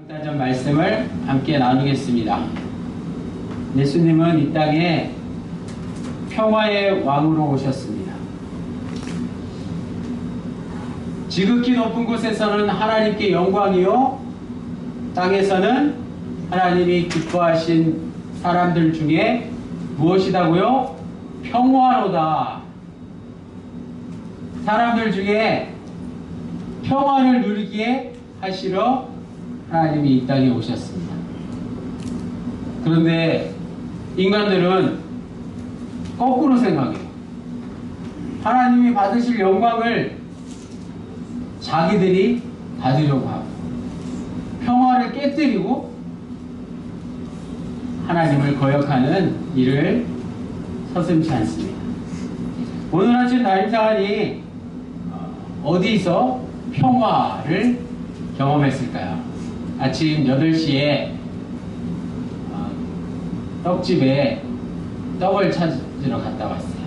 좀 말씀을 함께 나누겠습니다. 예수님은 이 땅에 평화의 왕으로 오셨습니다. 지극히 높은 곳에서는 하나님께 영광이요, 땅에서는 하나님이 기뻐하신 사람들 중에 무엇이다고요? 평화로다. 사람들 중에 평화를 누리게 하시러 하나님이 이 땅에 오셨습니다. 그런데 인간들은 거꾸로 생각해요. 하나님이 받으실 영광을 자기들이 받으려고 하고 평화를 깨뜨리고 하나님을 거역하는 일을 서슴지 않습니다. 오늘 아침 나림상안이 어디서 평화를 경험했을까요? 아침 8시에 떡집에 떡을 찾으러 갔다 왔어요.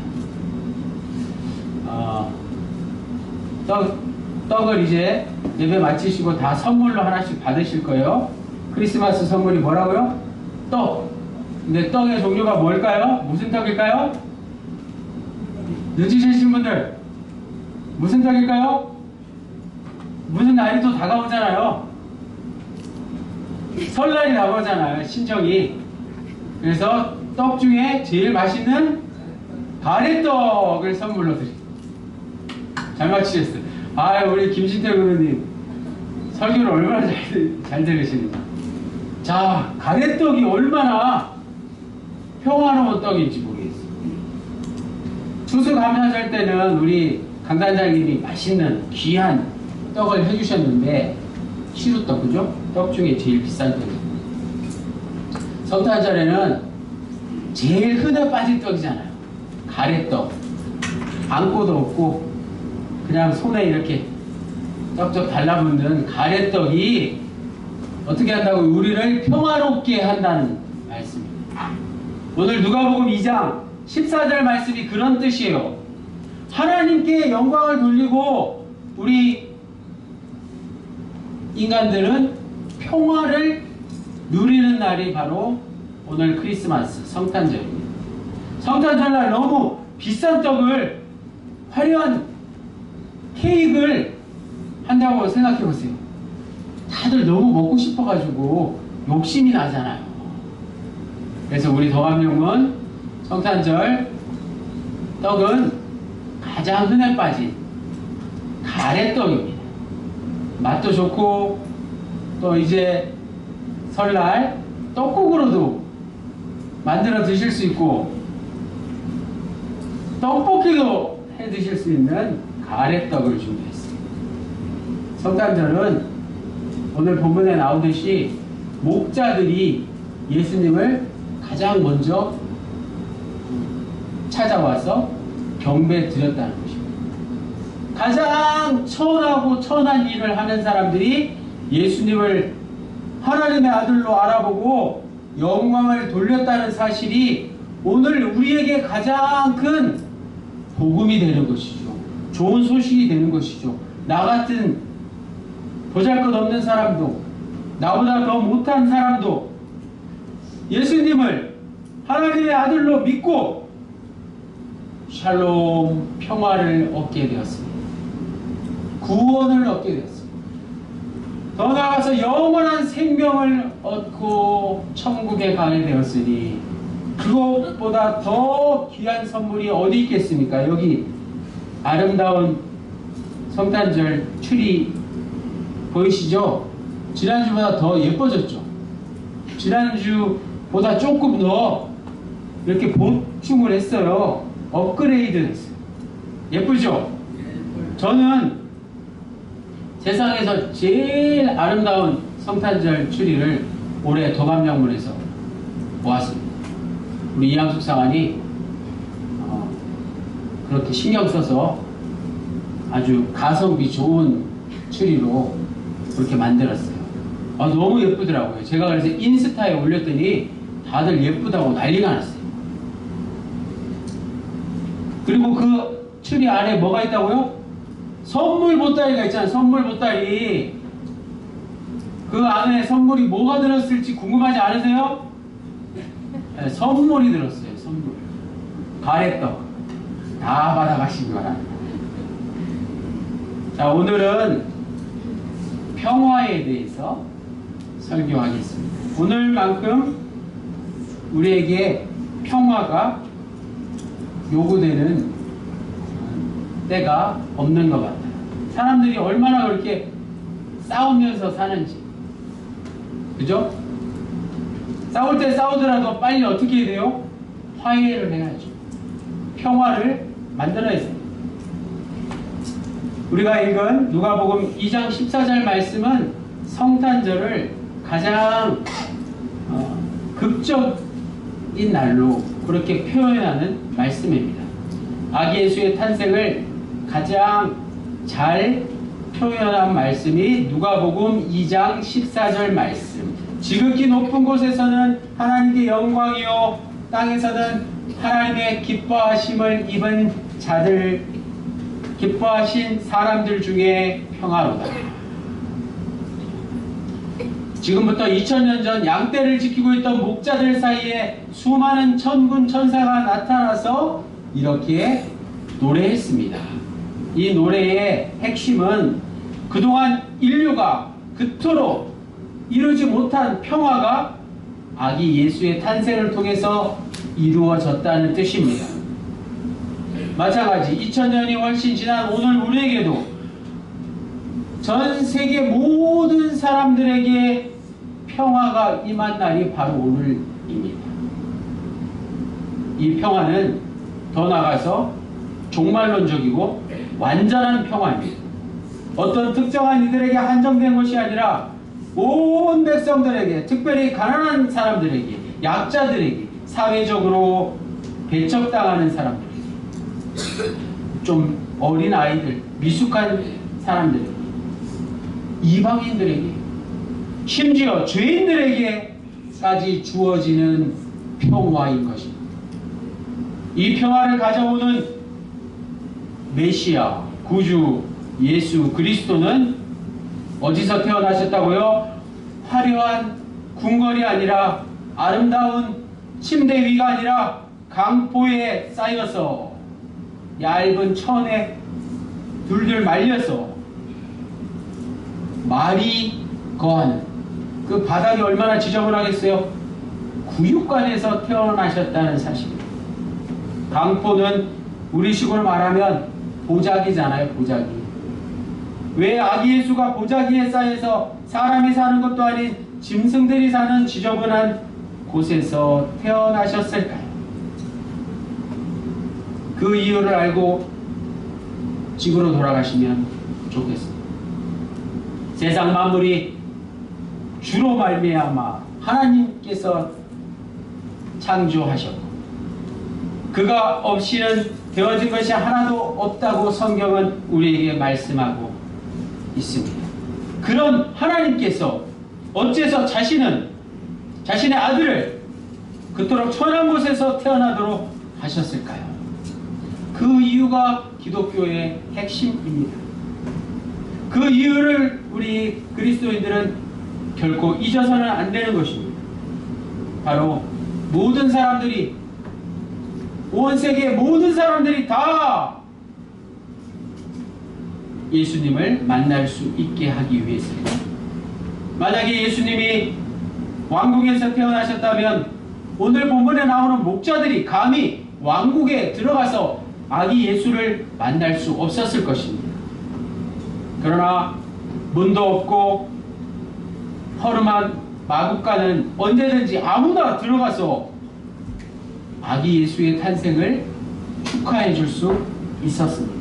떡을 이제 예배 마치시고 다 선물로 하나씩 받으실 거예요. 크리스마스 선물이 뭐라고요? 떡. 근데 떡의 종류가 뭘까요? 무슨 떡일까요? 늦으신 분들 무슨 떡일까요? 무슨 날이 또 다가오잖아요. 설날이 다가오잖아요. 신정이. 그래서 떡 중에 제일 맛있는 가래떡을 선물로 드립니다. 잘 맞히셨어요. 아, 우리 김진태 의원님 설교를 얼마나 잘 들으시는지. 자, 가래떡이 얼마나 평화로운 떡인지 모르겠어요. 추수감사절 때는 우리 강단장님이 맛있는 귀한 떡을 해주셨는데, 시루떡, 그죠? 떡 중에 제일 비싼 떡이에요. 성탄절에는 제일 흔해 빠진 떡이잖아요. 가래떡. 안고도 없고 그냥 손에 이렇게 떡떡 달라붙는 가래떡이 어떻게 한다고? 우리를 평화롭게 한다는 말씀입니다. 오늘 누가복음 2장 14절 말씀이 그런 뜻이에요. 하나님께 영광을 돌리고 우리 인간들은 평화를 누리는 날이 바로 오늘 크리스마스 성탄절입니다. 성탄절날 너무 비싼 떡을, 화려한 케이크를 한다고 생각해 보세요. 다들 너무 먹고 싶어가지고 욕심이 나잖아요. 그래서 우리 더감용은 성탄절 떡은 가장 흔해 빠진 가래떡입니다. 맛도 좋고 또 이제 설날 떡국으로도 만들어 드실 수 있고 떡볶이도 해 드실 수 있는 가래떡을 준비했습니다. 성탄절은 오늘 본문에 나오듯이 목자들이 예수님을 가장 먼저 찾아와서 경배 드렸다는 것입니다. 가장 천하고 천한 일을 하는 사람들이 예수님을 하나님의 아들로 알아보고 영광을 돌렸다는 사실이 오늘 우리에게 가장 큰 복음이 되는 것이죠. 좋은 소식이 되는 것이죠. 나 같은 보잘것없는 사람도, 나보다 더 못한 사람도 예수님을 하나님의 아들로 믿고 샬롬, 평화를 얻게 되었습니다. 구원을 얻게 되었습니다. 더 나아가서 영원한 생명을 얻고 천국에 가게 되었으니 그것보다 더 귀한 선물이 어디 있겠습니까? 여기 아름다운 성탄절 트리 보이시죠? 지난주보다 더 예뻐졌죠? 지난주보다 조금 더 이렇게 보충을 했어요. 업그레이드 했어요. 예쁘죠? 저는 세상에서 제일 아름다운 성탄절 트리를 올해 도감명문에서 보았습니다. 우리 이양숙 사관이 그렇게 신경 써서 아주 가성비 좋은 트리로 그렇게 만들었어요. 너무 예쁘더라고요. 제가 그래서 인스타에 올렸더니 다들 예쁘다고 난리가 났어요. 그리고 그 트리 안에 뭐가 있다고요? 선물 보따리가 있잖아요. 선물 보따리. 그 그 안에 선물이 뭐가 들었을지 궁금하지 않으세요? 네, 선물이 들었어요. 선물. 가래떡 다 받아가신 거라. 자, 오늘은 평화에 대해서 설교하겠습니다. 오늘만큼 우리에게 평화가 요구되는 때가 없는 것 같아요. 사람들이 얼마나 그렇게 싸우면서 사는지, 그죠? 싸울 때 싸우더라도 빨리 어떻게 해야 돼요? 화해를 해야죠. 평화를 만들어야 돼요. 우리가 읽은 누가복음 2장 14절 말씀은 성탄절을 가장 극적인 날로 그렇게 표현하는 말씀입니다. 아기 예수의 탄생을 가장 잘 표현한 말씀이 누가복음 2장 14절 말씀. 지극히 높은 곳에서는 하나님께 영광이요 땅에서는 하나님의 기뻐하심을 입은 자들, 기뻐하신 사람들 중에 평화로다. 지금부터 2000년 전 양떼를 지키고 있던 목자들 사이에 수많은 천군 천사가 나타나서 이렇게 노래했습니다. 이 노래의 핵심은 그동안 인류가 그토록 이루지 못한 평화가 아기 예수의 탄생을 통해서 이루어졌다는 뜻입니다. 마찬가지 2000년이 훨씬 지난 오늘 우리에게도 전 세계 모든 사람들에게 평화가 임한 날이 바로 오늘입니다. 이 평화는 더 나아가서 종말론적이고 완전한 평화입니다. 어떤 특정한 이들에게 한정된 것이 아니라 온 백성들에게, 특별히 가난한 사람들에게, 약자들에게, 사회적으로 배척당하는 사람들에게, 좀 어린 아이들, 미숙한 사람들에게, 이방인들에게, 심지어 죄인들에게까지 주어지는 평화인 것입니다. 이 평화를 가져오는 메시아, 구주 예수 그리스도는 어디서 태어나셨다고요? 화려한 궁궐이 아니라, 아름다운 침대 위가 아니라 강포에 쌓여서 얇은 천에 둘둘 말려서 말이 거하는 그 바닥이 얼마나 지저분하겠어요? 구육관에서 태어나셨다는 사실입니다. 강포는 우리식으로 말하면 보자기잖아요. 보자기. 왜 아기 예수가 보자기에 쌓여서 사람이 사는 것도 아닌 짐승들이 사는 지저분한 곳에서 태어나셨을까요? 그 이유를 알고 집으로 돌아가시면 좋겠습니다. 세상 만물이 주로 말미암아 하나님께서 창조하셨고 그가 없이는 되어진 것이 하나도 없다고 성경은 우리에게 말씀하고 있습니다. 그런 하나님께서 어째서 자신의 아들을 그토록 천한 곳에서 태어나도록 하셨을까요? 그 이유가 기독교의 핵심입니다. 그 이유를 우리 그리스도인들은 결코 잊어서는 안 되는 것입니다. 바로 모든 사람들이, 온 세계 모든 사람들이 다 예수님을 만날 수 있게 하기 위해서입니다. 만약에 예수님이 왕궁에서 태어나셨다면 오늘 본문에 나오는 목자들이 감히 왕국에 들어가서 아기 예수를 만날 수 없었을 것입니다. 그러나 문도 없고 허름한 마국간은 언제든지 아무나 들어가서 아기 예수의 탄생을 축하해 줄 수 있었습니다.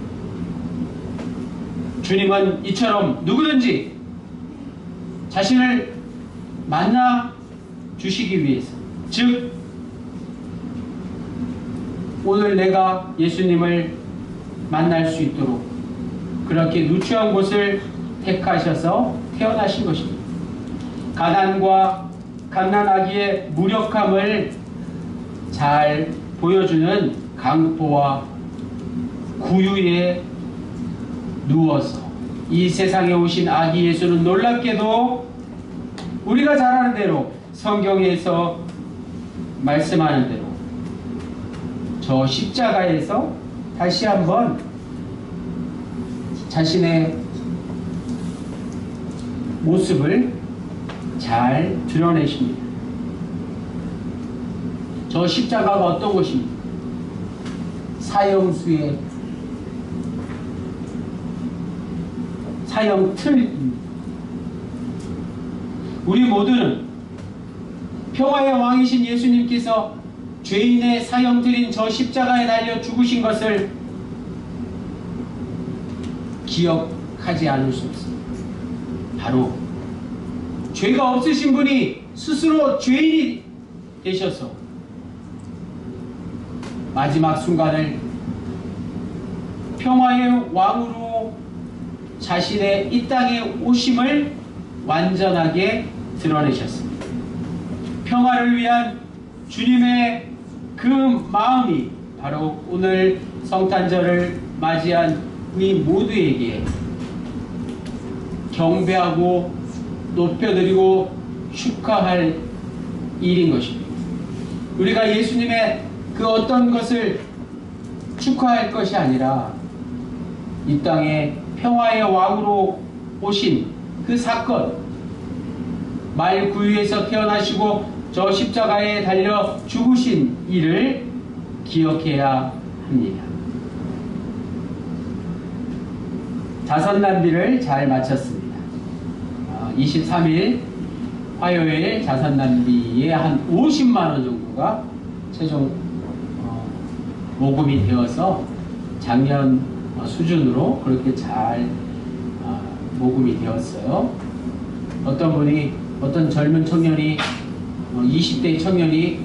주님은 이처럼 누구든지 자신을 만나 주시기 위해서, 즉 오늘 내가 예수님을 만날 수 있도록 그렇게 누추한 곳을 택하셔서 태어나신 것입니다. 가난과 갓난아기의 무력함을 잘 보여주는 강포와 구유에 누워서 이 세상에 오신 아기 예수는 놀랍게도 우리가 잘 아는 대로 성경에서 말씀하는 대로 저 십자가에서 다시 한번 자신의 모습을 잘 드러내십니다. 저 십자가가 어떤 것입니까? 사형수의 사형틀입니다. 우리 모두는 평화의 왕이신 예수님께서 죄인의 사형틀인 저 십자가에 달려 죽으신 것을 기억하지 않을 수 없습니다. 바로 죄가 없으신 분이 스스로 죄인이 되셔서 마지막 순간을 평화의 왕으로 자신의 이 땅에 오심을 완전하게 드러내셨습니다. 평화를 위한 주님의 그 마음이 바로 오늘 성탄절을 맞이한 우리 모두에게 경배하고 높여드리고 축하할 일인 것입니다. 우리가 예수님의 그 어떤 것을 축하할 것이 아니라 이 땅에 평화의 왕으로 오신 그 사건, 말구유에서 태어나시고 저 십자가에 달려 죽으신 일을 기억해야 합니다. 자선난비를 잘 마쳤습니다. 23일 화요일 자선난비에 한 50만원 정도가 최종 모금이 되어서 작년 수준으로 그렇게 잘 모금이 되었어요. 어떤 젊은 청년이 20대 청년이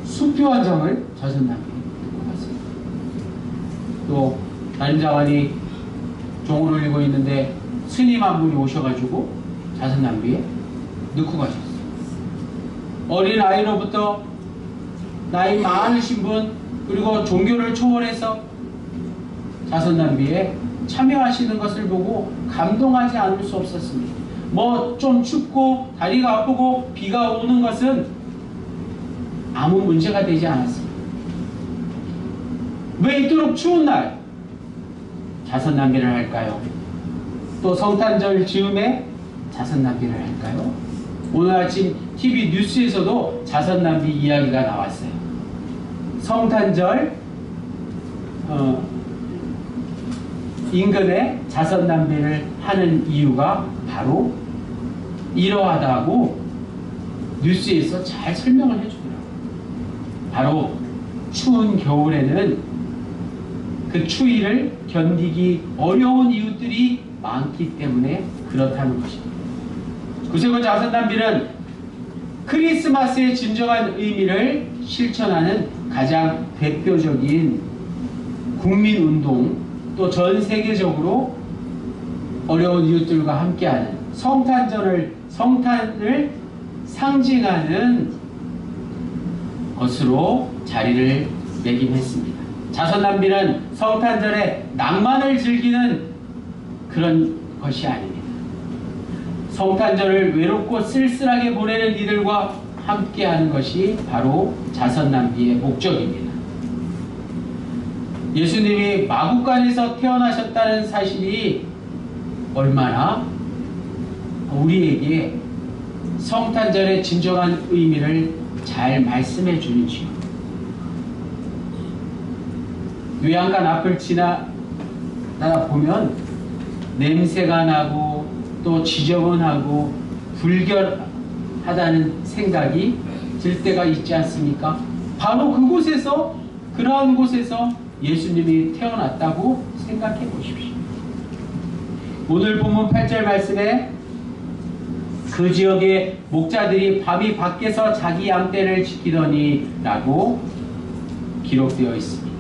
수표 한 장을 자선난비에 넣고 갔습니다. 또 다른 자관이 종을 올리고 있는데 스님 한 분이 오셔가지고 자선난비에 넣고 가셨어요. 어린 아이로부터 나이 많으신 분, 그리고 종교를 초월해서 자선난비에 참여하시는 것을 보고 감동하지 않을 수 없었습니다. 뭐 좀 춥고 다리가 아프고 비가 오는 것은 아무 문제가 되지 않았습니다. 왜 이토록 추운 날 자선난비를 할까요? 또 성탄절 즈음에 자선난비를 할까요? 오늘 아침 TV 뉴스에서도 자선난비 이야기가 나왔어요. 성탄절 인근에 자선난비를 하는 이유가 바로 이러하다고 뉴스에서 잘 설명을 해주더라고요. 바로 추운 겨울에는 그 추위를 견디기 어려운 이웃들이 많기 때문에 그렇다는 것입니다. 구세군 자선난비는 크리스마스의 진정한 의미를 실천하는 가장 대표적인 국민운동, 또 전 세계적으로 어려운 이웃들과 함께하는 성탄을 상징하는 것으로 자리를 매김했습니다. 자선난비는 성탄절에 낭만을 즐기는 그런 것이 아닙니다. 성탄절을 외롭고 쓸쓸하게 보내는 이들과 함께하는 것이 바로 자선난비의 목적입니다. 예수님이 마구간에서 태어나셨다는 사실이 얼마나 우리에게 성탄절의 진정한 의미를 잘 말씀해 주는지요. 요양관 앞을 지나다 보면 냄새가 나고 또 지저분하고 불결하다는 생각이 들 때가 있지 않습니까? 바로 그곳에서, 그러한 곳에서 예수님이 태어났다고 생각해 보십시오. 오늘 본문 8절 말씀에 그 지역의 목자들이 밤이 밖에서 자기 양떼를 지키더니 라고 기록되어 있습니다.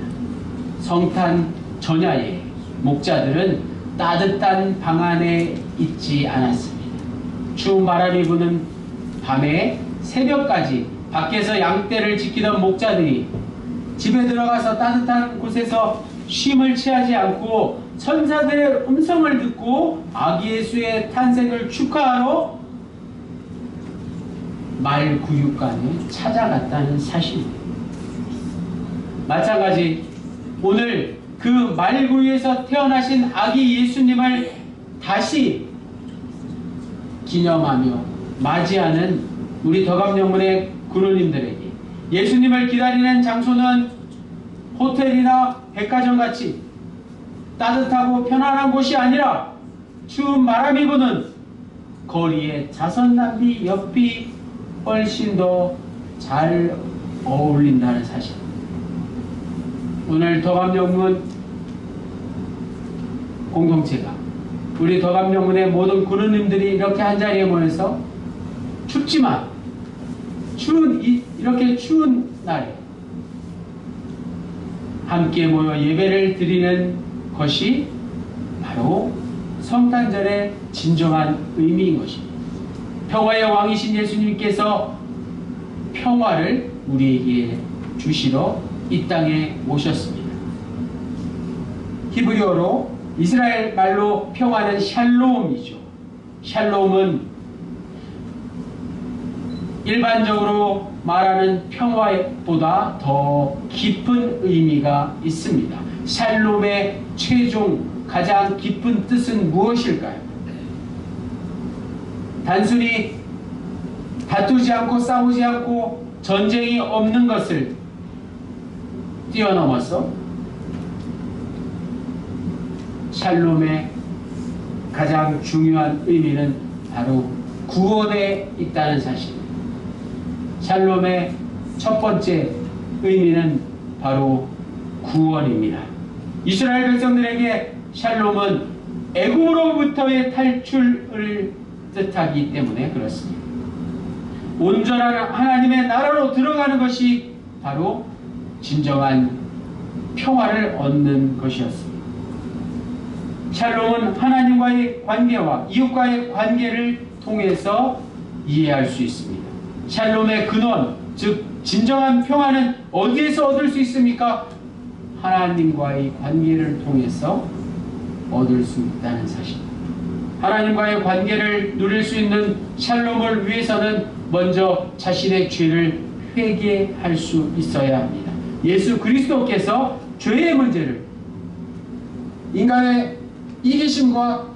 성탄 전야에 목자들은 따뜻한 방 안에 있지 않았습니다. 추운 바람이 부는 밤에 새벽까지 밖에서 양떼를 지키던 목자들이 집에 들어가서 따뜻한 곳에서 쉼을 취하지 않고 천사들의 음성을 듣고 아기 예수의 탄생을 축하하러 말구육간에 찾아갔다는 사실입니다. 마찬가지 오늘 그 말구유에서 태어나신 아기 예수님을 다시 기념하며 맞이하는 우리 덕암영문의 군우님들에게 예수님을 기다리는 장소는 호텔이나 백화점같이 따뜻하고 편안한 곳이 아니라 추운 바람이 부는 거리의 자선남비 옆이 훨씬 더 잘 어울린다는 사실. 오늘 덕암영문 공동체가 우리 덕암영문의 모든 군우님들이 이렇게 한자리에 모여서 춥지만 이렇게 추운 날에 함께 모여 예배를 드리는 것이 바로 성탄절의 진정한 의미인 것입니다. 평화의 왕이신 예수님께서 평화를 우리에게 주시러 이 땅에 오셨습니다. 히브리어로 이스라엘 말로 평화는 샬롬이죠. 샬롬은 일반적으로 말하는 평화보다 더 깊은 의미가 있습니다. 샬롬의 최종 가장 깊은 뜻은 무엇일까요? 단순히 다투지 않고 싸우지 않고 전쟁이 없는 것을 뛰어넘어서 샬롬의 가장 중요한 의미는 바로 구원에 있다는 사실입니다. 샬롬의 첫 번째 의미는 바로 구원입니다. 이스라엘 백성들에게 샬롬은 애굽으로부터의 탈출을 뜻하기 때문에 그렇습니다. 온전한 하나님의 나라로 들어가는 것이 바로 진정한 평화를 얻는 것이었습니다. 샬롬은 하나님과의 관계와 이웃과의 관계를 통해서 이해할 수 있습니다. 샬롬의 근원, 즉 진정한 평화는 어디에서 얻을 수 있습니까? 하나님과의 관계를 통해서 얻을 수 있다는 사실입니다. 하나님과의 관계를 누릴 수 있는 샬롬을 위해서는 먼저 자신의 죄를 회개할 수 있어야 합니다. 예수 그리스도께서 죄의 문제를 인간의 이기심과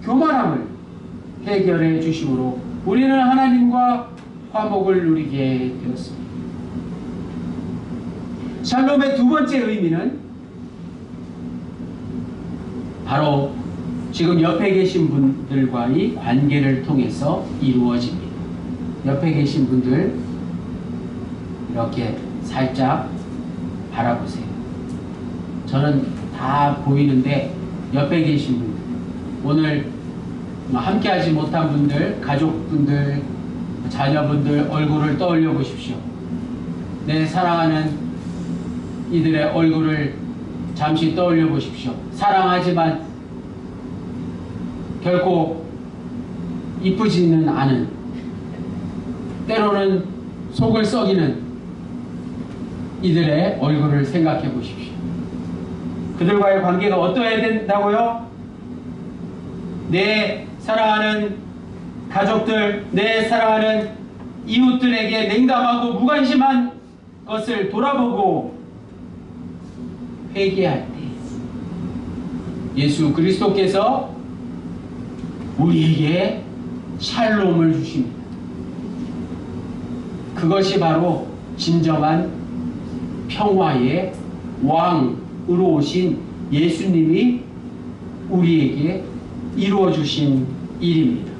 교만함을 해결해 주심으로 우리는 하나님과 화목을 누리게 되었습니다. 샬롬의 두 번째 의미는 바로 지금 옆에 계신 분들과의 관계를 통해서 이루어집니다. 옆에 계신 분들 이렇게 살짝 바라보세요. 저는 다 보이는데 옆에 계신 분들, 오늘 함께하지 못한 분들, 가족분들, 자녀분들 얼굴을 떠올려 보십시오. 내 사랑하는 이들의 얼굴을 잠시 떠올려 보십시오. 사랑하지만 결코 이쁘지는 않은, 때로는 속을 썩이는 이들의 얼굴을 생각해 보십시오. 그들과의 관계가 어떠해야 된다고요? 내 사랑하는 가족들, 내 사랑하는 이웃들에게 냉담하고 무관심한 것을 돌아보고 회개할 때 예수 그리스도께서 우리에게 샬롬을 주십니다. 그것이 바로 진정한 평화의 왕으로 오신 예수님이 우리에게 이루어 주신 일입니다.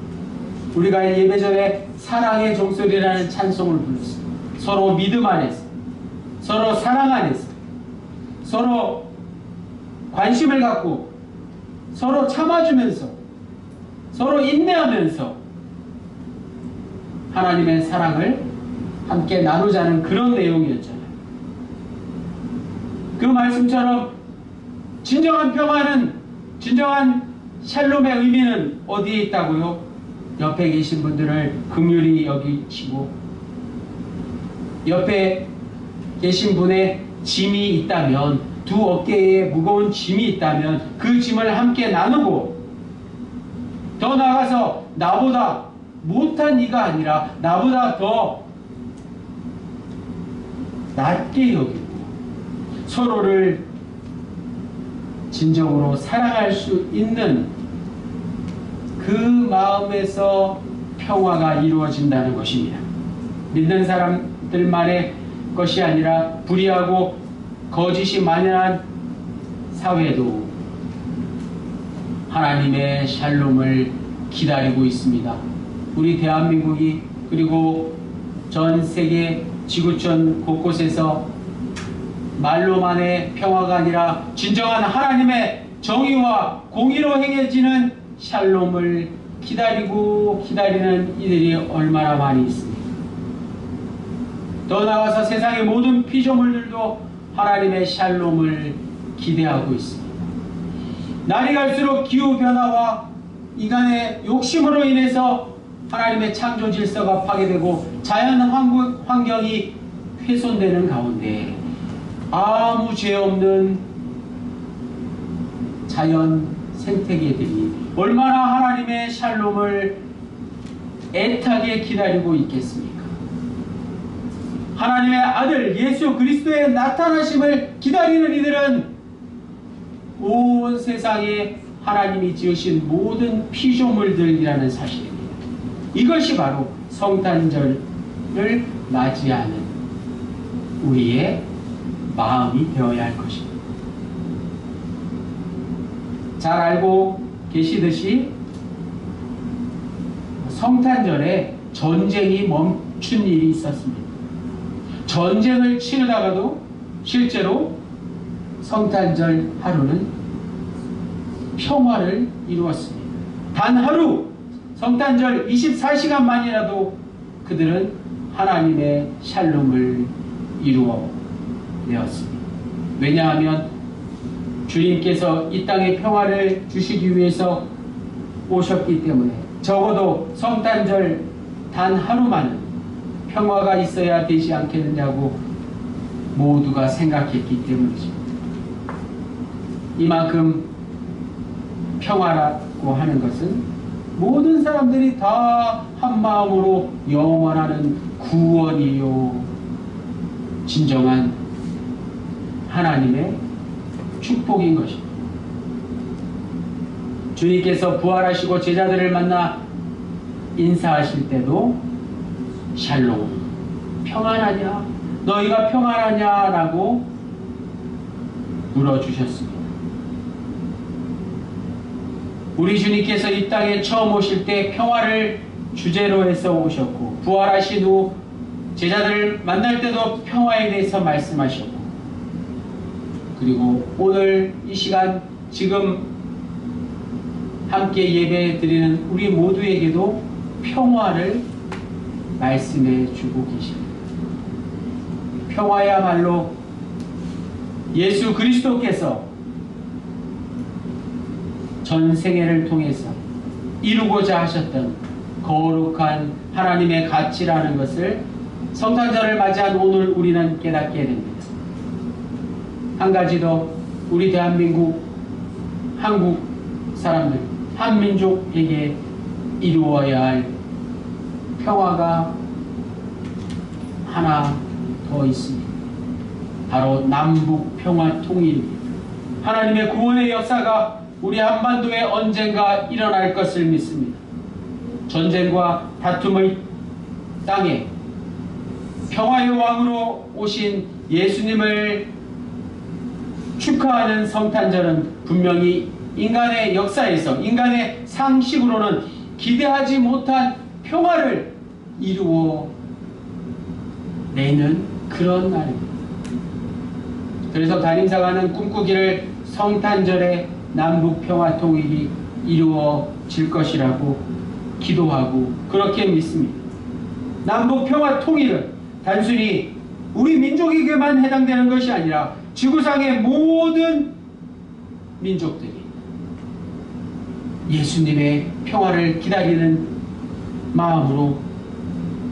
우리가 예배전에 사랑의 종소리라는 찬송을 불렀습니다. 서로 믿음 안에서, 서로 사랑 안에서, 서로 관심을 갖고, 서로 참아주면서, 서로 인내하면서 하나님의 사랑을 함께 나누자는 그런 내용이었잖아요. 그 말씀처럼 진정한 평화는, 진정한 샬롬의 의미는 어디에 있다고요? 옆에 계신 분들을 긍휼히 여기시고, 옆에 계신 분의 짐이 있다면, 두 어깨에 무거운 짐이 있다면 그 짐을 함께 나누고, 더 나아가서 나보다 못한 이가 아니라 나보다 더 낮게 여기고 서로를 진정으로 사랑할 수 있는 그 마음에서 평화가 이루어진다는 것입니다. 믿는 사람들만의 것이 아니라 불의하고 거짓이 만연한 사회도 하나님의 샬롬을 기다리고 있습니다. 우리 대한민국이 그리고 전 세계 지구촌 곳곳에서 말로만의 평화가 아니라 진정한 하나님의 정의와 공의로 행해지는 샬롬을 기다리는 이들이 얼마나 많이 있습니까? 더 나아가서 세상의 모든 피조물들도 하나님의 샬롬을 기대하고 있습니다. 날이 갈수록 기후변화와 인간의 욕심으로 인해서 하나님의 창조 질서가 파괴되고 자연 환경이 훼손되는 가운데 아무 죄 없는 자연 생태계들이 얼마나 하나님의 샬롬을 애타게 기다리고 있겠습니까? 하나님의 아들 예수 그리스도의 나타나심을 기다리는 이들은 온 세상에 하나님이 지으신 모든 피조물들이라는 사실입니다. 이것이 바로 성탄절을 맞이하는 우리의 마음이 되어야 할 것입니다. 잘 알고 계시듯이 성탄절에 전쟁이 멈춘 일이 있었습니다. 전쟁을 치르다가도 실제로 성탄절 하루는 평화를 이루었습니다. 단 하루 성탄절 24시간만이라도 그들은 하나님의 샬롬을 이루어내었습니다. 왜냐하면 주님께서 이 땅에 평화를 주시기 위해서 오셨기 때문에 적어도 성탄절 단 하루만은 평화가 있어야 되지 않겠느냐고 모두가 생각했기 때문이죠. 이만큼 평화라고 하는 것은 모든 사람들이 다 한마음으로 영원하는 구원이요 진정한 하나님의 축복인 것입니다. 주님께서 부활하시고 제자들을 만나 인사하실 때도 샬롬, 평안하냐? 너희가 평안하냐? 라고 물어주셨습니다. 우리 주님께서 이 땅에 처음 오실 때 평화를 주제로 해서 오셨고 부활하신 후 제자들을 만날 때도 평화에 대해서 말씀하셨고 그리고 오늘 이 시간 지금 함께 예배 드리는 우리 모두에게도 평화를 말씀해 주고 계십니다. 평화야말로 예수 그리스도께서 전 생애를 통해서 이루고자 하셨던 거룩한 하나님의 가치라는 것을 성탄절을 맞이한 오늘 우리는 깨닫게 됩니다. 한 가지 더 우리 대한민국 한국 사람들 한민족에게 이루어야 할 평화가 하나 더 있습니다. 바로 남북 평화 통일입니다. 하나님의 구원의 역사가 우리 한반도에 언젠가 일어날 것을 믿습니다. 전쟁과 다툼의 땅에 평화의 왕으로 오신 예수님을 축하하는 성탄절은 분명히 인간의 역사에서 인간의 상식으로는 기대하지 못한 평화를 이루어 내는 그런 날입니다. 그래서 담임사관은 꿈꾸기를 성탄절에 남북 평화 통일이 이루어질 것이라고 기도하고 그렇게 믿습니다. 남북 평화 통일은 단순히 우리 민족에게만 해당되는 것이 아니라 지구상의 모든 민족들이 예수님의 평화를 기다리는 마음으로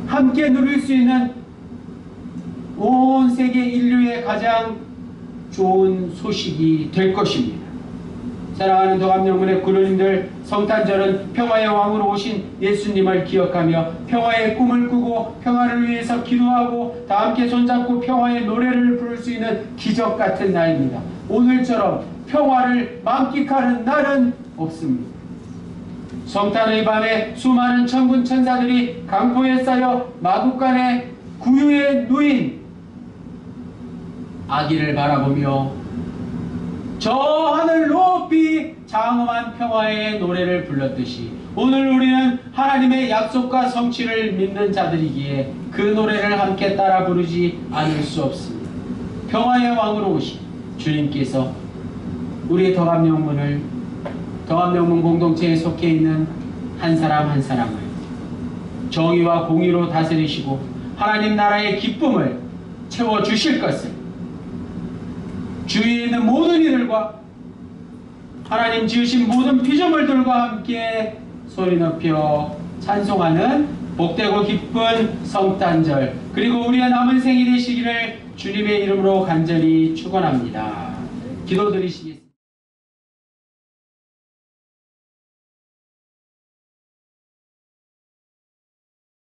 함께 누릴 수 있는 온 세계 인류의 가장 좋은 소식이 될 것입니다. 사랑하는 도감영문의 구루님들, 성탄절은 평화의 왕으로 오신 예수님을 기억하며 평화의 꿈을 꾸고 평화를 위해서 기도하고 다 함께 손잡고 평화의 노래를 부를 수 있는 기적 같은 날입니다. 오늘처럼 평화를 만끽하는 날은 없습니다. 성탄의 밤에 수많은 천군 천사들이 강포에 쌓여 마구간에 구유에 누인 아기를 바라보며 저 하늘 높이 장엄한 평화의 노래를 불렀듯이 오늘 우리는 하나님의 약속과 성취를 믿는 자들이기에 그 노래를 함께 따라 부르지 않을 수 없습니다. 평화의 왕으로 오신 주님께서 우리의 더감영문을, 더감영문 공동체에 속해 있는 한 사람 한 사람을 정의와 공의로 다스리시고 하나님 나라의 기쁨을 채워주실 것을 주위에 있는 모든 이들과 하나님 지으신 모든 피조물들과 함께 소리 높여 찬송하는 복되고 기쁜 성탄절, 그리고 우리의 남은 생이 되시기를 주님의 이름으로 간절히 축원합니다. 기도드리시겠습니다.